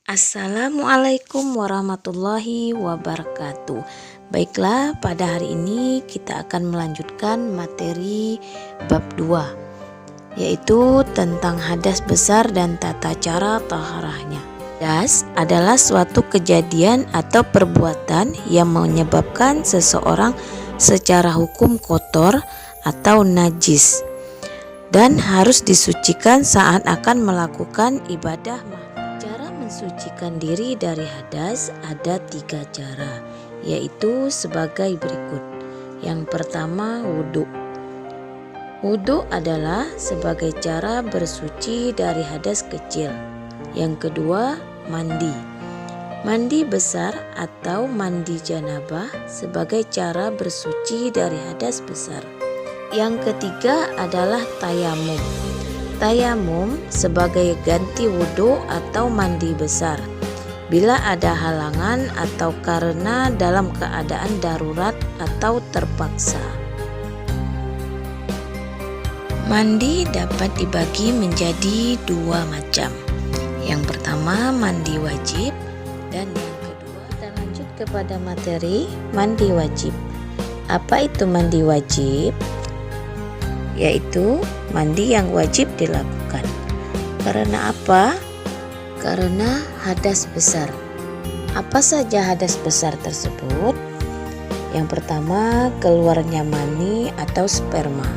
Assalamualaikum warahmatullahi wabarakatuh. Baiklah, pada hari ini kita akan melanjutkan materi bab 2, yaitu tentang hadas besar dan tata cara taharahnya. Hadas adalah suatu kejadian atau perbuatan yang menyebabkan seseorang secara hukum kotor atau najis dan harus disucikan saat akan melakukan ibadah. Cara mensucikan diri dari hadas ada 3 cara, yaitu sebagai berikut. Yang pertama, wudhu. Wudhu adalah sebagai cara bersuci dari hadas kecil. Yang kedua, mandi. Mandi besar atau mandi janabah sebagai cara bersuci dari hadas besar. Yang ketiga adalah tayamum. Tayamum sebagai ganti wudhu atau mandi besar bila ada halangan atau karena dalam keadaan darurat atau terpaksa. Mandi dapat dibagi menjadi 2 macam. Yang pertama, mandi wajib, dan yang kedua, kita lanjut kepada materi mandi wajib. Apa itu mandi wajib? Yaitu mandi yang wajib dilakukan. Karena apa? Karena hadas besar. Apa saja hadas besar tersebut? Yang pertama, keluarnya mani atau sperma.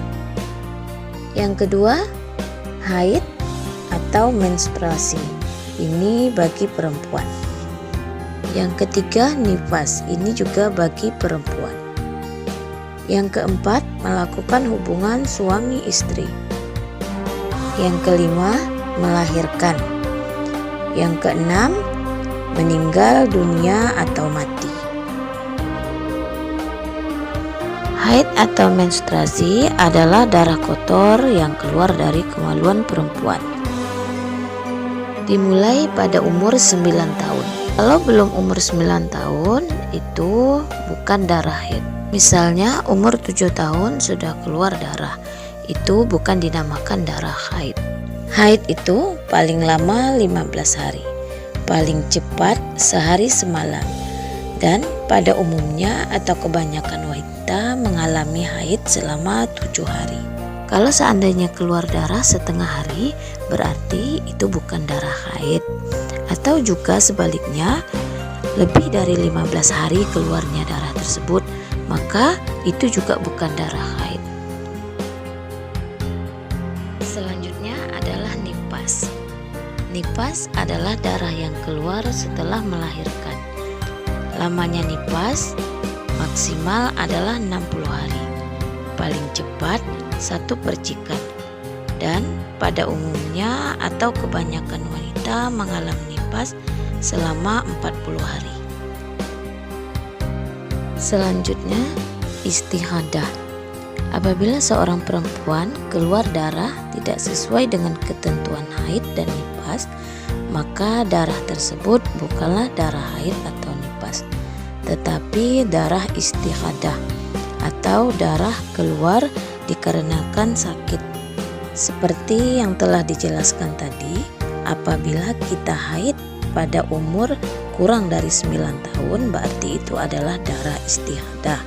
Yang kedua, haid atau menstruasi. Ini bagi perempuan. Yang ketiga, nifas. Ini juga bagi perempuan. Yang keempat, melakukan hubungan suami istri. Yang kelima, melahirkan. Yang keenam, meninggal dunia atau mati. Haid atau menstruasi adalah darah kotor yang keluar dari kemaluan perempuan. Dimulai pada umur 9 tahun. Kalau belum umur 9 tahun, itu bukan darah haid. Misalnya umur 7 tahun sudah keluar darah, itu bukan dinamakan darah haid. Haid itu paling lama 15 hari, paling cepat sehari semalam, dan pada umumnya atau kebanyakan wanita mengalami haid selama 7 hari. Kalau seandainya keluar darah setengah hari, berarti itu bukan darah haid. Atau juga sebaliknya, lebih dari 15 hari keluarnya darah tersebut, maka itu juga bukan darah haid. Selanjutnya adalah nifas. Nifas adalah darah yang keluar setelah melahirkan. Lamanya nifas maksimal adalah 60 hari. Paling cepat 1 percikan. Dan pada umumnya atau kebanyakan wanita mengalami nifas selama 40 hari. Selanjutnya, istihadah. Apabila seorang perempuan keluar darah tidak sesuai dengan ketentuan haid dan nifas, maka darah tersebut bukanlah darah haid atau nifas, tetapi darah istihadah atau darah keluar dikarenakan sakit. Seperti yang telah dijelaskan tadi, apabila kita haid pada umur kurang dari 9 tahun, berarti itu adalah darah istihadah.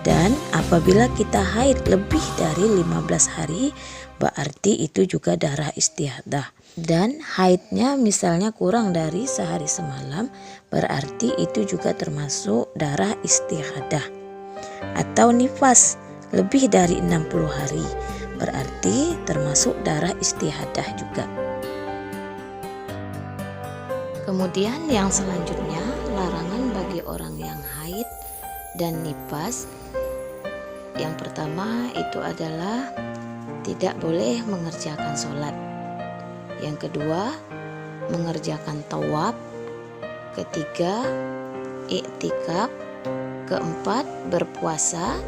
Dan apabila kita haid lebih dari 15 hari, berarti itu juga darah istihadah. Dan haidnya misalnya kurang dari sehari semalam, berarti itu juga termasuk darah istihadah. Atau nifas lebih dari 60 hari, berarti termasuk darah istihadah juga. Kemudian yang selanjutnya, larangan bagi orang yang haid dan nifas. Yang pertama itu adalah tidak boleh mengerjakan sholat. Yang kedua, mengerjakan tawaf. Ketiga, iktikaf. Keempat, berpuasa.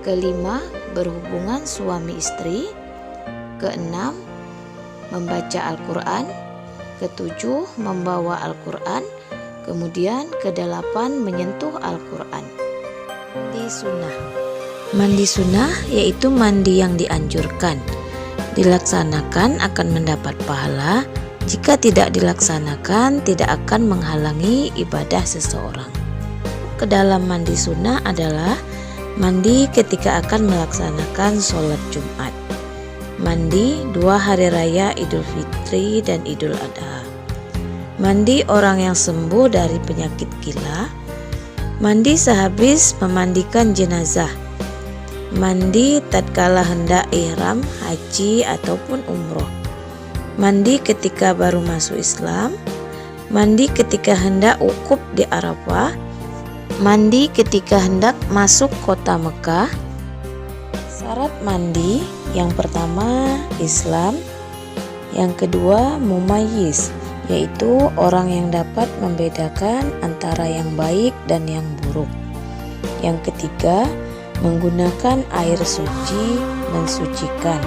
Kelima, berhubungan suami istri. Keenam, membaca Al-Quran. Ketujuh, membawa Al-Quran. Kemudian kedelapan, menyentuh Al-Quran. Mandi sunnah. Mandi sunnah yaitu mandi yang dianjurkan. Dilaksanakan akan mendapat pahala Jika tidak dilaksanakan, tidak akan menghalangi ibadah seseorang. Kedalam mandi sunnah adalah mandi ketika akan melaksanakan sholat Jumat, mandi 2 hari raya Idul Fitri dan Idul Adha, mandi orang yang sembuh dari penyakit gila, mandi sehabis memandikan jenazah, mandi tatkala hendak ihram haji ataupun umroh, mandi ketika baru masuk Islam, mandi ketika hendak wukuf di Arafah, mandi ketika hendak masuk kota Mekah. Syarat mandi yang pertama Islam, yang kedua mumayyiz, yaitu orang yang dapat membedakan antara yang baik dan yang buruk. Yang ketiga, menggunakan air suci mensucikan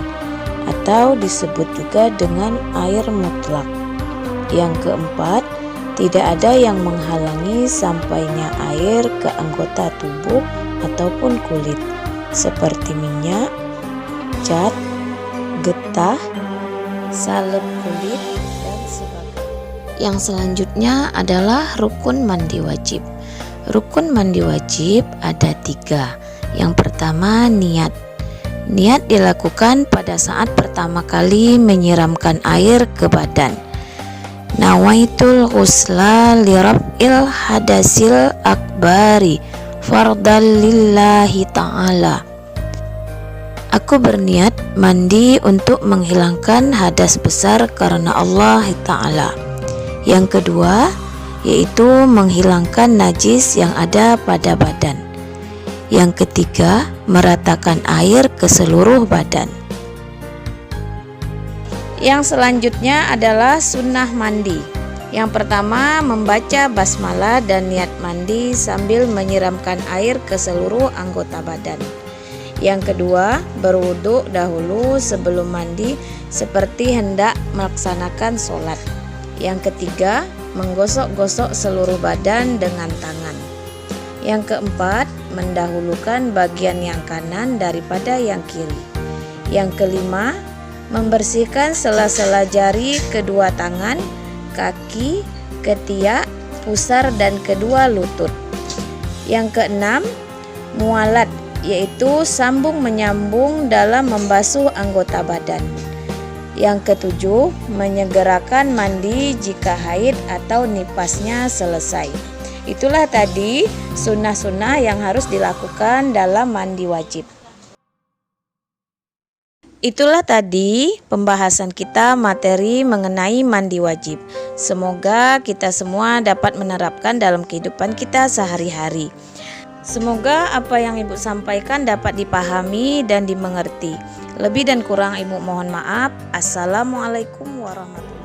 atau disebut juga dengan air mutlak. Yang keempat, tidak ada yang menghalangi sampainya air ke anggota tubuh ataupun kulit seperti minyak, cat, getah, salep kulit, dan sebagainya. Yang selanjutnya adalah rukun mandi wajib. Rukun mandi wajib ada 3. Yang pertama niat. Niat dilakukan pada saat pertama kali menyiramkan air ke badan. Nawaitul ghusla liraf'il hadasil akbari fardal lillahi ta'ala. Aku berniat mandi untuk menghilangkan hadas besar karena Allah Ta'ala. Yang kedua, yaitu menghilangkan najis yang ada pada badan. Yang ketiga, meratakan air ke seluruh badan. Yang selanjutnya adalah sunnah mandi. Yang pertama, membaca basmalah dan niat mandi sambil menyiramkan air ke seluruh anggota badan. Yang kedua, berwudu dahulu sebelum mandi seperti hendak melaksanakan sholat. Yang ketiga, menggosok-gosok seluruh badan dengan tangan. Yang keempat, mendahulukan bagian yang kanan daripada yang kiri. Yang kelima, membersihkan sela-sela jari kedua tangan, kaki, ketiak, pusar dan kedua lutut. Yang keenam, mualat, yaitu sambung menyambung dalam membasuh anggota badan. Yang ketujuh, menyegerakan mandi jika haid atau nipasnya selesai. Itulah tadi sunnah-sunnah yang harus dilakukan dalam mandi wajib. Itulah tadi pembahasan kita materi mengenai mandi wajib. Semoga kita semua dapat menerapkan dalam kehidupan kita sehari-hari. Semoga apa yang Ibu sampaikan dapat dipahami dan dimengerti. Lebih dan kurang Ibu mohon maaf. Assalamualaikum warahmatullahi wabarakatuh.